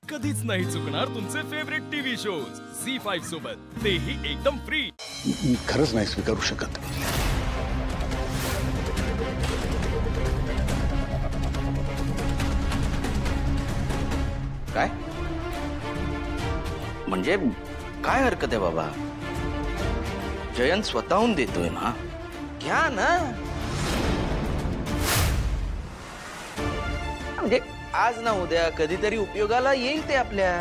कधीच नाही चुकणार तुमचे फेवरेट टीव्ही शोज झी5 सोबत, तेही एकदम फ्री. खरंच नाही स्वीकारू शकत. काय म्हणजे काय हरकत आहे बाबा? जयंत स्वतःहून देतोय ना, घ्या ना. म्हणजे आज ना उद्या कधीतरी उपयोगाला येईल ते आपल्या.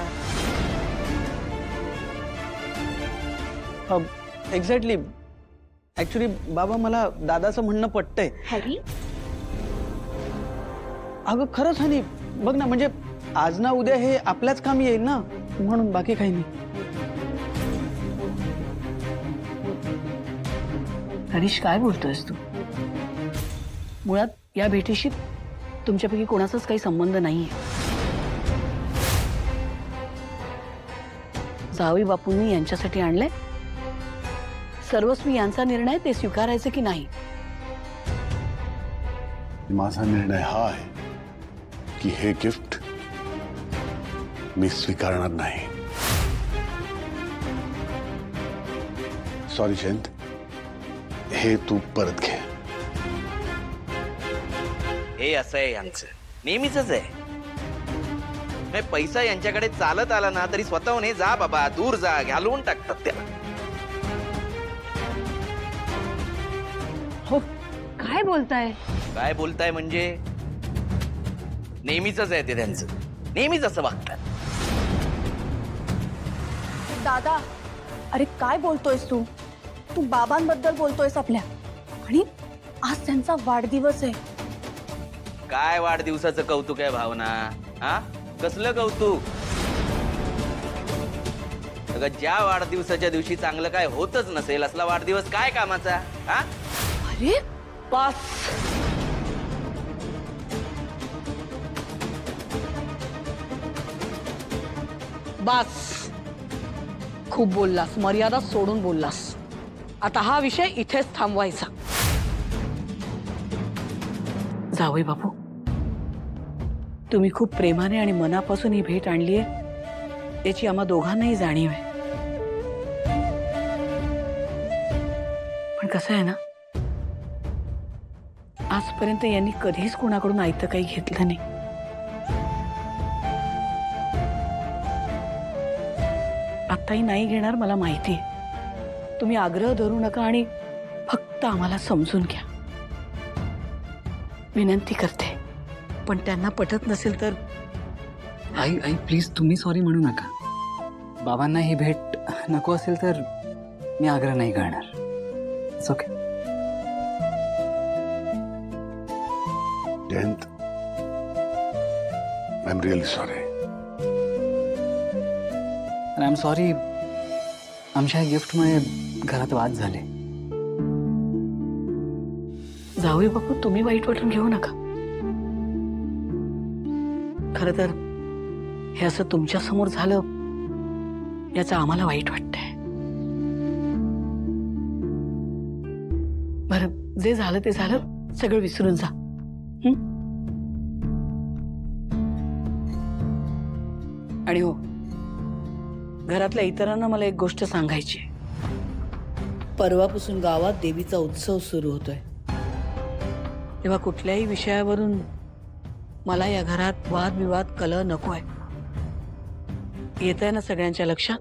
एक्झॅक्टली. ऍक्च्युली बाबा मला दादाचं म्हणणं पटतंय. हॅरी, अगं खरंच हनी, बघ ना, म्हणजे आज ना उद्या हे आपल्याच कामी येईल ना, म्हणून बाकी काही नाही. हरीश, काय बोलतोयस तू? मुळात या भेटीशी तुमच्यापैकी कोणाचाच काही संबंध नाहीये. जावई बापूंनी यांच्यासाठी आणलंय. सर्वस्वी यांचा निर्णय, ते स्वीकारायचं की नाही. माझा निर्णय हा आहे की हे गिफ्ट मी स्वीकारणार नाही. सॉरी जयंत, हे तू परत घे. हे असं आहे यांचं, नेहमीच आहे. पैसा यांच्याकडे चालत आला ना तरी स्वतःहून हे जा बाबा, दूर जा, घालवून टाकतात त्याला. हो, काय बोलताय? काय बोलताय म्हणजे नेहमीच आहे ते त्यांचं, नेहमीच असं वागतात. दादा, अरे काय बोलतोयस तू? तू बाबांबद्दल बोलतोयस आपल्या, आणि आज त्यांचा वाढदिवस आहे. काय वाढदिवसाचं कौतुक आहे भावना? हा, कसलं कौतुक? अगं, ज्या वाढदिवसाच्या दिवशी चांगलं काय होतच नसेल असला वाढदिवस काय कामाचा? हा, अरे बस. बस, खूप बोललास, मर्यादा सोडून बोललास. आता हा विषय इथेच थांबवायचा. जावई बापू, तुम्ही खूप प्रेमाने आणि मनापासून ही भेट आणलीये, याची आम्हा दोघांनाही जाणीव आहे. पण कसं आहे ना, आजपर्यंत यांनी कधीच कोणाकडून आयतं काही घेतलं नाही. आताही नाही घेणार, मला माहिती आहे. तुम्ही आग्रह धरू नका आणि फक्त आम्हाला समजून घ्या. विनंती करते. पण त्यांना पटत नसेल तर? आई आई प्लीज, तुम्ही सॉरी म्हणू नका. बाबांना ही भेट नको असेल तर मी आग्रह नाही करणार. It's okay. Jayant, I am really sorry. I am sorry, आमच्या गिफ्टमुळे घरात वाद झाले. जावई बापू, तुम्ही वाईट वाटून घेऊ नका. खरं तर हे असं तुमच्या समोर झालं याचं आम्हाला वाईट वाटतंय. बरं, जे झालं ते झालं, सगळं विसरून जा. आणि हो, घरातल्या इतरांना मला एक गोष्ट सांगायची. परवापासून गावात देवीचा उत्सव सुरू होतोय. तेव्हा कुठल्याही विषयावरून मला या घरात वादविवाद, कलह नकोय. येतंय ना सगळ्यांच्या लक्षात?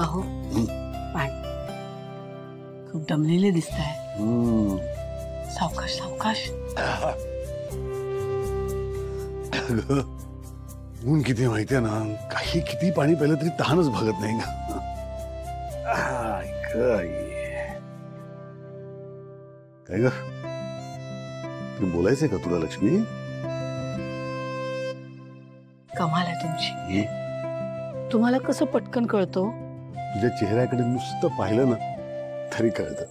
अहो, पाणी. खूप दमलेले दिसताय. सावकाश सावकाश. ऊन किती माहितीये ना, काही किती पाणी प्यायलं तरी तहानच भागत नाही का. काय ग, बोलायचंय का तुला लक्ष्मी? कमाल आहे तुमची. तुम्हाला कसं पटकन कळतो? तुझ्या चेहऱ्याकडे नुसतं पाहिलं ना तरी कळतं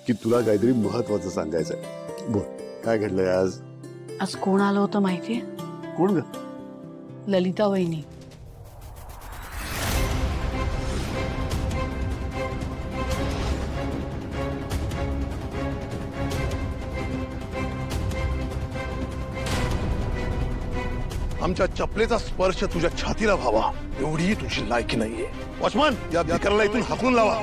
की तुला काहीतरी महत्वाचं सांगायचंय. बोल, काय घडलंय आज? आज कोण आलं होतं माहितीये? कोण ग? ललिता वहिनी. आमच्या चपलेचा स्पर्श तुझ्या छातीला व्हावा एवढी तुझी लायकी नाहीये. वॉचमन, या भिकाऱ्याला इथून हाकलून लावा.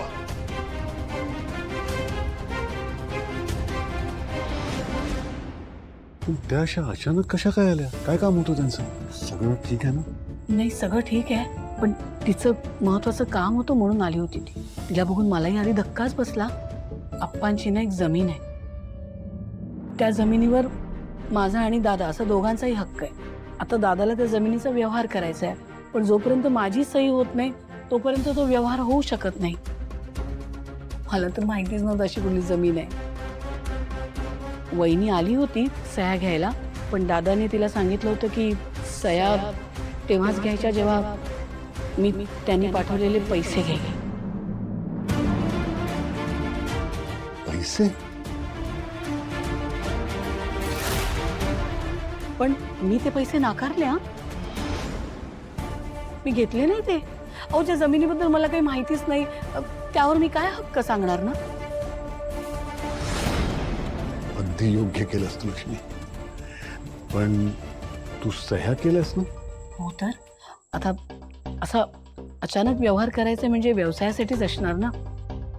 त्या अशा अचानक कशा काय आल्या? काय काम होतं त्यांचं? सगळं ठीक आहे ना? नाही, सगळं ठीक आहे, पण तिचं महत्वाचं काम होतं म्हणून आली होती ती. तिला बघून मलाही आधी धक्काच बसला. आप्पांची ना एक जमीन आहे, त्या जमिनीवर माझा आणि दादा असा दोघांचाही हक्क आहे. आता दादाला त्या जमिनीचा व्यवहार करायचा आहे, पण जोपर्यंत माझी सही होत नाही तोपर्यंत तो व्यवहार होऊ शकत नाही. मला तर माहितीच नव्हतं अशी कुठली जमीन आहे. वहिनी आली होती सह्या घ्यायला, पण दादाने तिला सांगितलं होतं की सह्या तेव्हाच घ्यायच्या जेव्हा मी त्यांनी पाठवलेले पैसे घ्यायचे. पैसे? पण मी ते पैसे नाकारले. मी घेतले नाही ते. अहो, ज्या जमिनीबद्दल मला काही माहितीच नाही त्यावर मी काय हक्क सांगणार ना. अगदी योग्य केलंस तू लक्ष्मी, पण तू सह्या केल्यास ना? हो, तर आता असा अचानक व्यवहार करायचा म्हणजे व्यवसायासाठीच असणार ना.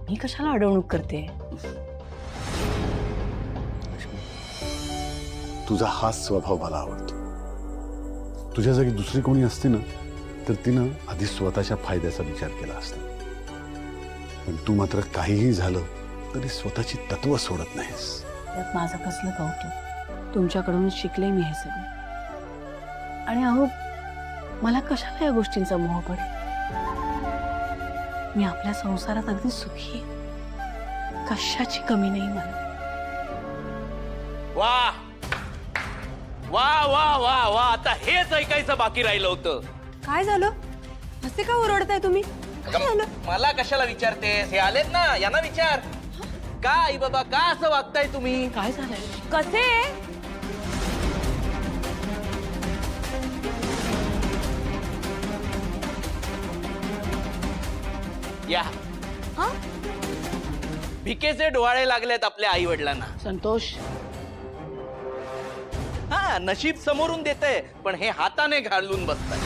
मी कशाला अडवणूक करते? तुझा हाच स्वभाव मला आवडतो. तुझ्या जागी दुसरी कोणी असती ना तर तिनं आधी स्वतःच्या फायद्याचा विचार केला असता, पण तू मात्र काहीही झालं तरी स्वतःची तत्व सोडत नाहीस. त्यात माझं कसलं कौतुक? तुमच्याकडूनच शिकले मी हे सगळं. आणि अहो, मला कशाला या गोष्टींचा मोह पडेल? मी आपल्या संसारात अगदी सुखी आहे, कशाची कमी नाही मला. वा वा वा वा वा, आता हेच ऐकायचं बाकी राहिलं होतं. काय झालं? असे का ओरडताय तुम्ही? काय झालं? मला कशाला विचारतेस? हे आलेत ना, यांना विचार. का आई बाबा, का असं वागताय तुम्ही? काय झालंय? कसे? या भिकेचे डोहाळे लागलेत आपल्या आई वडिलांना. संतोष, हा, नशीब समोरून देतंय, पण हे हाताने घालून बसताय.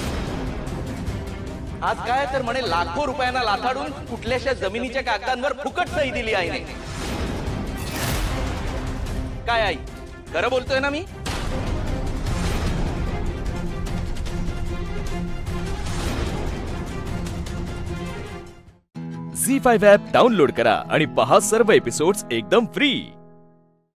आज काय तर म्हणे लाखो रुपयांना लाथाडून कुठल्याशा जमिनीच्या कागदांवर फुकट सही दिली आईने. काय आई, खरं बोलतोय ना मी? झी5 ॲप डाउनलोड करा आणि पहा सर्व एपिसोड्स एकदम फ्री.